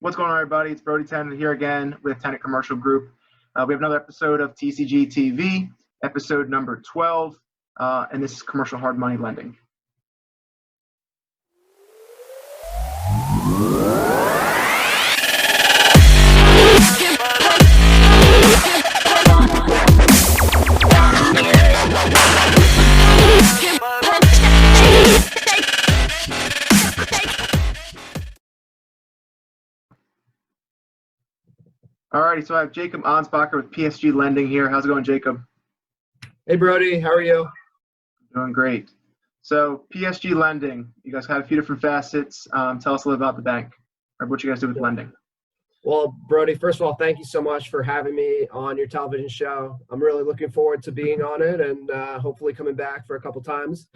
What's going on, everybody? It's Brody Tenant here again with Tenant Commercial Group. We have another episode of TCG TV, episode number 12, and this is Commercial Hard Money Lending. Alrighty, so I have Jacob Ansbacher with PSG Lending here. How's it going, Jacob? Hey, Brody. How are you? Doing great. So PSG Lending, you guys have a few different facets. Tell us a little about the bank or what you guys do with lending. Well, Brody, first of all, thank you so much for having me on your television show. I'm really looking forward to being on it and hopefully coming back for a couple times.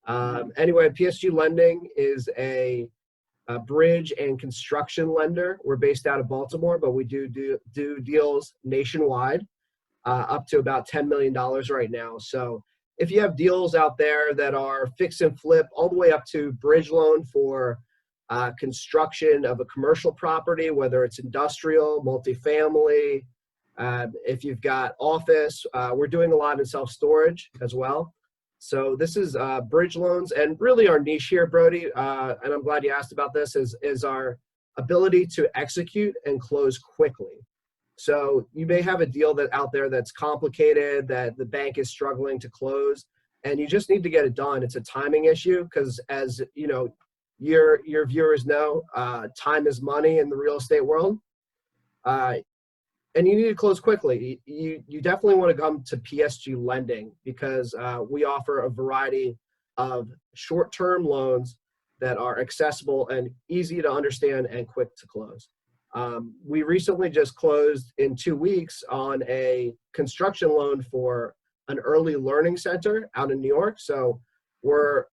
Anyway, PSG Lending is a bridge and construction lender. We're based out of Baltimore, but we do deals nationwide, up to about $10 million right now. So if you have deals out there that are fix and flip all the way up to bridge loan for construction of a commercial property, whether it's industrial, multifamily, if you've got office, we're doing a lot in self-storage as well. So this is bridge loans, and really our niche here, Brody, and I'm glad you asked about this, is our ability to execute and close quickly. So you may have a deal out there that's complicated, that the bank is struggling to close, and you just need to get it done. It's a timing issue because, as you know, your viewers know, time is money in the real estate world. And you need to close quickly. You definitely want to come to PSG Lending because we offer a variety of short-term loans that are accessible and easy to understand and quick to close. We recently just closed in 2 weeks on a construction loan for an early learning center out in New York. So we're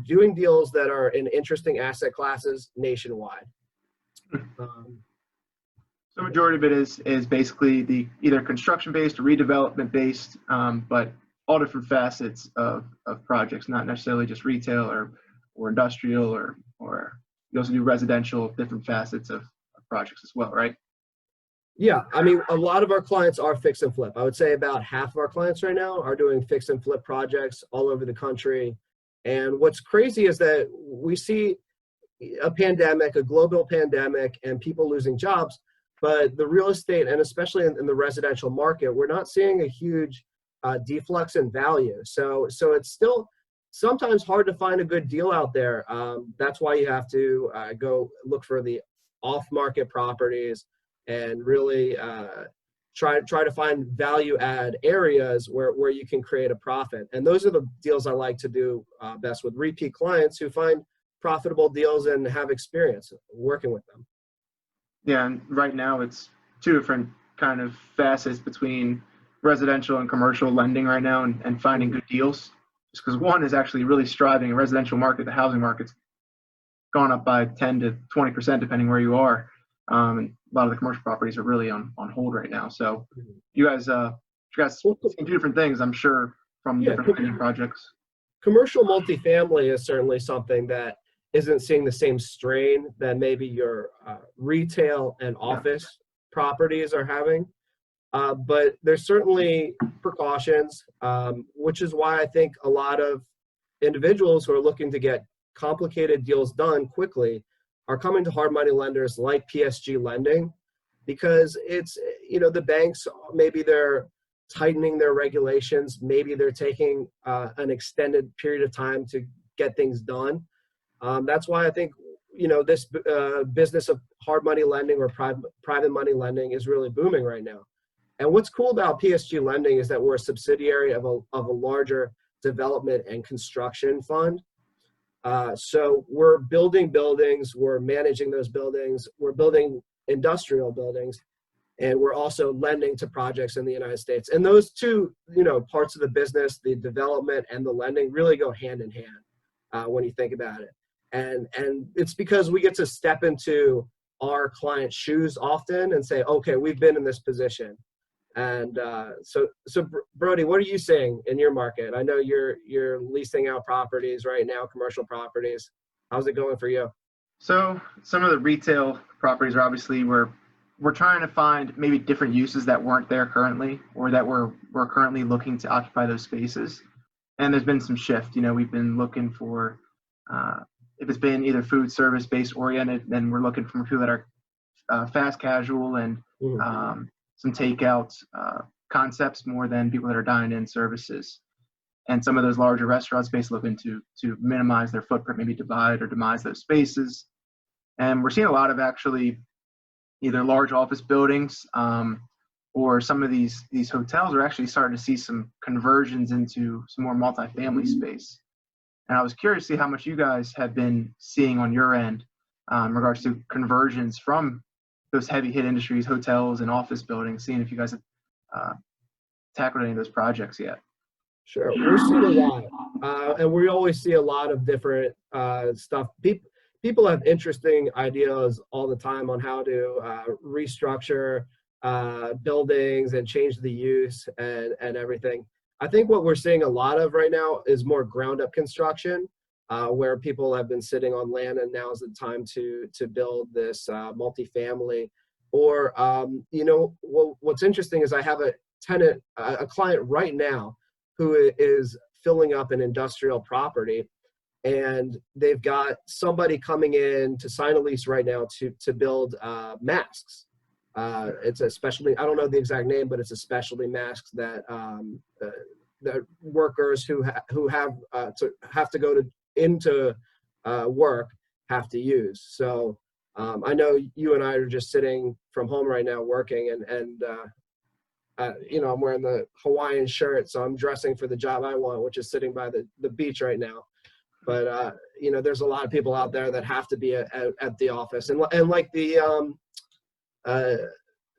doing deals that are in interesting asset classes nationwide. The majority of it is basically the either construction-based or redevelopment-based, but all different facets of projects, not necessarily just retail or industrial or you also do residential, different facets of projects as well, right? Yeah, I mean, a lot of our clients are fix and flip. I would say about half of our clients right now are doing fix and flip projects all over the country. And what's crazy is that we see a pandemic, a global pandemic, and people losing jobs. But the real estate, and especially in the residential market, we're not seeing a huge deflux in value. So it's still sometimes hard to find a good deal out there. That's why you have to go look for the off-market properties and really try to find value-add areas where you can create a profit. And those are the deals I like to do best with repeat clients who find profitable deals and have experience working with them. Yeah, and right now it's two different kind of facets between residential and commercial lending right now and finding good deals. Just because one is actually really striving. The residential market, the housing market's gone up by 10 to 20% depending where you are. And a lot of the commercial properties are really on hold right now. So you guys see two different things, I'm sure, from different lending projects. Commercial multifamily is certainly something that isn't seeing the same strain that maybe your retail and office properties are having. But there's certainly precautions, which is why I think a lot of individuals who are looking to get complicated deals done quickly are coming to hard money lenders like PSG Lending, because it's, you know, the banks, maybe they're tightening their regulations, maybe they're taking an extended period of time to get things done. That's why I think, you know, this business of hard money lending or private money lending is really booming right now. And what's cool about PSG Lending is that we're a subsidiary of a larger development and construction fund. So we're building buildings, we're managing those buildings, we're building industrial buildings, and we're also lending to projects in the United States. And those two, you know, parts of the business, the development and the lending, really go hand in hand when you think about it. And it's because we get to step into our client's shoes often and say, okay, we've been in this position. And so Brody, what are you seeing in your market? I know you're leasing out properties right now, commercial properties. How's it going for you? So some of the retail properties are obviously we're trying to find maybe different uses that weren't there currently, or that we're currently looking to occupy those spaces. And there's been some shift. We've been looking for if it's been either food service based oriented, then we're looking for people that are fast casual and some takeout concepts more than people that are dine-in services. And some of those larger restaurants basically looking to minimize their footprint, maybe divide or demise those spaces. And we're seeing a lot of actually either large office buildings or some of these hotels are actually starting to see some conversions into some more multifamily space. And I was curious to see how much you guys have been seeing on your end in regards to conversions from those heavy hit industries, hotels and office buildings, seeing if you guys have tackled any of those projects yet. Sure, we're seeing a lot, and we always see a lot of different stuff. People have interesting ideas all the time on how to restructure buildings and change the use and everything. I think what we're seeing a lot of right now is more ground up construction, where people have been sitting on land and now is the time to build this multifamily. Or what's interesting is I have a client right now who is filling up an industrial property, and they've got somebody coming in to sign a lease right now to build masks. It's a specialty, I don't know the exact name, but it's a specialty mask that that workers who have to go into work have to use. So I know you and I are just sitting from home right now working, and I'm wearing the Hawaiian shirt, so I'm dressing for the job I want, which is sitting by the beach right now. But there's a lot of people out there that have to be at the office, and like the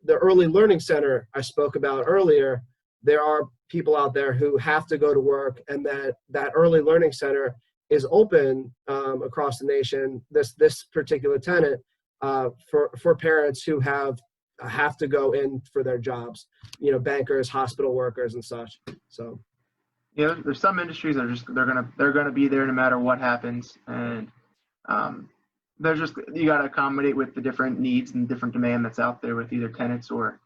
early learning center I spoke about earlier, there are people out there who have to go to work, and that early learning center is open across the nation. This particular tenant for parents who have to go in for their jobs, bankers, hospital workers, and such. So, there's some industries that are they're gonna be there no matter what happens, and you got to accommodate with the different needs and different demand that's out there with either tenants or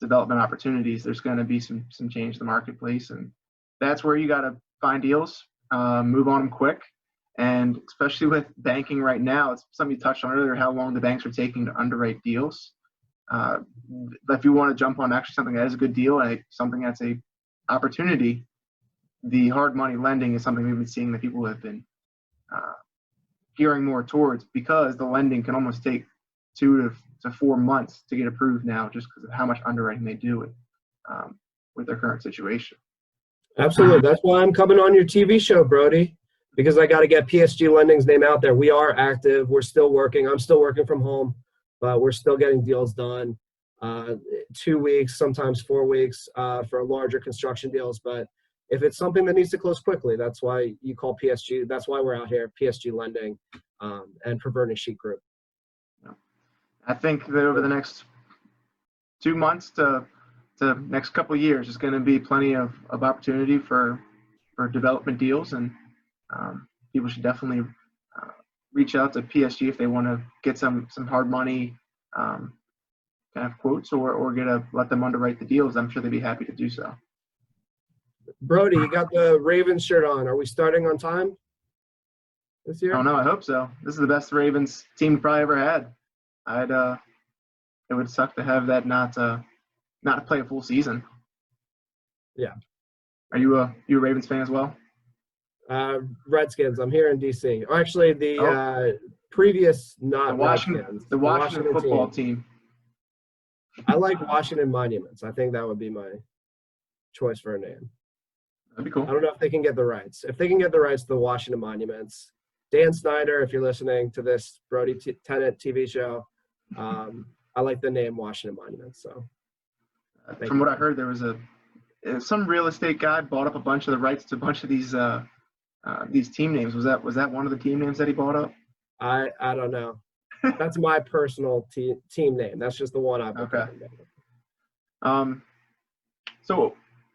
development opportunities. There's going to be some change in the marketplace, and that's where you got to find deals, move on them quick. And especially with banking right now, it's something you touched on earlier, how long the banks are taking to underwrite deals. If you want to jump on actually something that is a good deal and something that's a opportunity, the hard money lending is something we've been seeing that people have been gearing more towards, because the lending can almost take 2 to 4 months to get approved now, just because of how much underwriting they do with their current situation. Absolutely. That's why I'm coming on your TV show, Brody, because I got to get PSG Lending's name out there. We are active. We're still working. I'm still working from home, but we're still getting deals done. 2 weeks, sometimes 4 weeks for larger construction deals. But if it's something that needs to close quickly, that's why you call PSG. That's why we're out here, PSG Lending and Perverting Sheet Group. I think that over the next 2 months to next couple of years, there's going to be plenty of opportunity for development deals, and people should definitely reach out to PSG if they want to get some hard money kind of quotes or let them underwrite the deals. I'm sure they'd be happy to do so. Brody, you got the Ravens shirt on. Are we starting on time this year? Oh no, I hope so. This is the best Ravens team probably ever had. It would suck to have that not play a full season. Yeah. Are you a Ravens fan as well? Redskins. I'm here in DC. Or actually, the previous not Redskins. The Washington football team. I like Washington Monuments. I think that would be my choice for a name. That'd be cool. I don't know if they can get the rights. If they can get the rights to the Washington Monuments, Dan Snyder, if you're listening to this Brody Tennant TV show, I like the name Washington Monuments. So, from what I heard, there was some real estate guy bought up a bunch of the rights to a bunch of these team names. Was that one of the team names that he bought up? I don't know. That's my personal team name. That's just the one I've been okay. So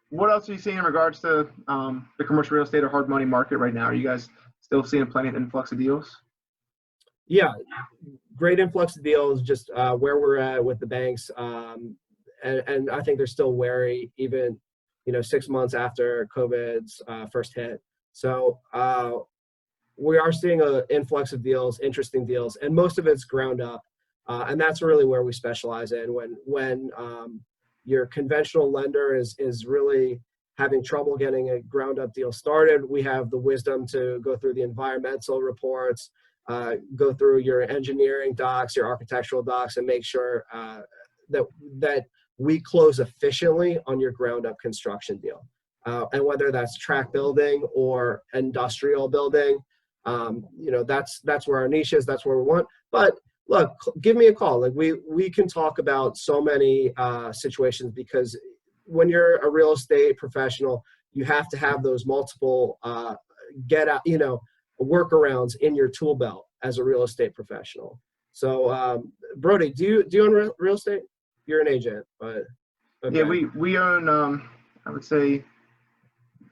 what else are you seeing in regards to the commercial real estate or hard money market right now? Are you guys still seeing plenty of influx of deals? Yeah, great influx of deals, just where we're at with the banks. And I think they're still wary, even 6 months after COVID's first hit. So we are seeing an influx of deals, interesting deals, and most of it's ground up. And that's really where we specialize in. When your conventional lender is really having trouble getting a ground up deal started, we have the wisdom to go through the environmental reports, go through your engineering docs, your architectural docs, and make sure that we close efficiently on your ground up construction deal. And whether that's tract building or industrial building, that's where our niche is. That's where we want. But look, give me a call. Like we can talk about so many situations, because when you're a real estate professional, you have to have those multiple workarounds in your tool belt as a real estate professional. So Brody, do you own real estate? You're an agent, but okay. Yeah, we own I would say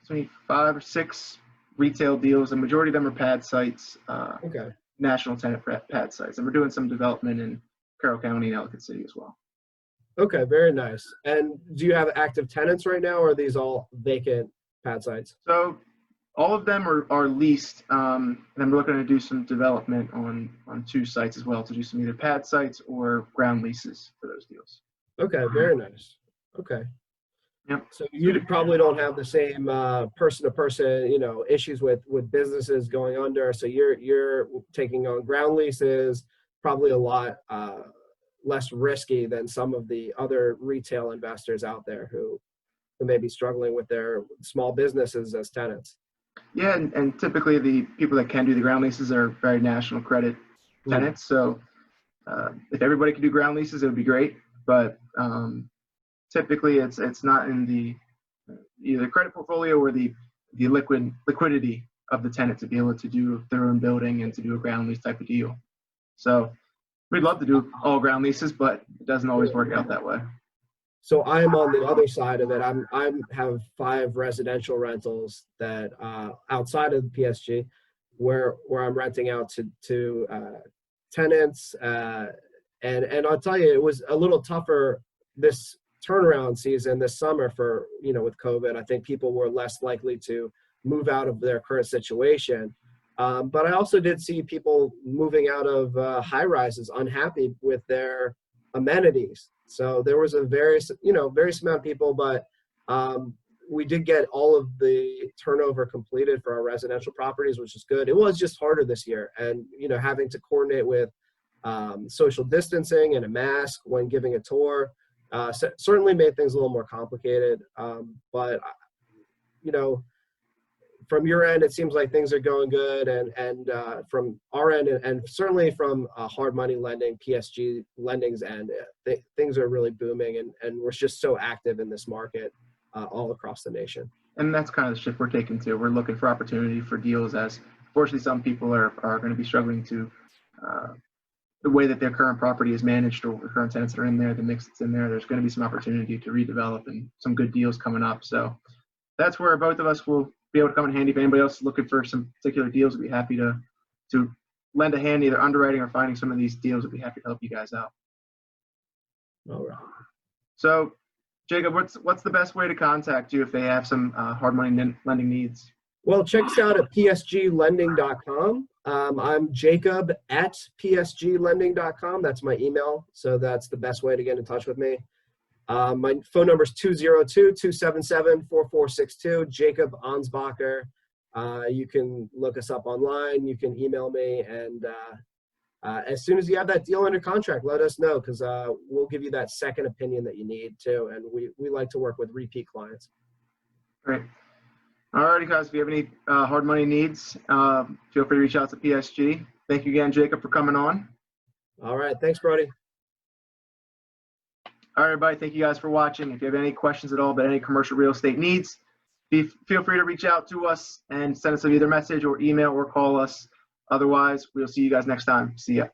5 or 6 retail deals. The majority of them are pad sites. Okay. National tenant pad sites, and we're doing some development in Carroll County and Ellicott City as well. Okay, very nice. And do you have active tenants right now, or are these all vacant pad sites? So all of them are leased, and then we're looking to do some development on 2 sites as well, to do some either pad sites or ground leases for those deals. Okay, very nice. Okay. Yep. So you probably don't have the same person-to-person, issues with businesses going under. So you're taking on ground leases, probably a lot less risky than some of the other retail investors out there who may be struggling with their small businesses as tenants. Yeah, and typically the people that can do the ground leases are very national credit tenants. So if everybody could do ground leases, it would be great. But typically it's not in the either credit portfolio or the liquidity of the tenant to be able to do their own building and to do a ground lease type of deal. So we'd love to do all ground leases, but it doesn't always work out that way. So I'm on the other side of it. I have 5 residential rentals that outside of the PSG, where I'm renting out to tenants, and I'll tell you, it was a little tougher this turnaround season this summer for with COVID. I think people were less likely to move out of their current situation. But I also did see people moving out of high rises unhappy with their amenities. So there was a various amount of people, but we did get all of the turnover completed for our residential properties, which is good. It was just harder this year, and having to coordinate with social distancing and a mask when giving a tour certainly made things a little more complicated. But from your end, it seems like things are going good, and from our end, and certainly from hard money lending, PSG Lending's end, things are really booming, and we're just so active in this market all across the nation. And that's kind of the shift we're taking too. We're looking for opportunity for deals, as fortunately some people are going to be struggling to the way that their current property is managed, or the current tenants that are in there, the mix that's in there. There's going to be some opportunity to redevelop and some good deals coming up. So that's where both of us will be able to come in handy. If anybody else is looking for some particular deals, we'd be happy to lend a hand, either underwriting or finding some of these deals. We'd be happy to help you guys out. All right. So, Jacob, what's the best way to contact you if they have some hard money lending needs? Well, check us out at psglending.com. I'm Jacob at psglending.com. That's my email. So that's the best way to get in touch with me. My phone number is 202-277-4462, Jacob Ansbacher. You can look us up online. You can email me. And as soon as you have that deal under contract, let us know, because we'll give you that second opinion that you need too. And we like to work with repeat clients. Great. All righty, guys. If you have any hard money needs, feel free to reach out to PSG. Thank you again, Jacob, for coming on. All right. Thanks, Brody. All right, everybody. Thank you guys for watching. If you have any questions at all about any commercial real estate needs, feel free to reach out to us and send us either message or email or call us. Otherwise, we'll see you guys next time. See ya.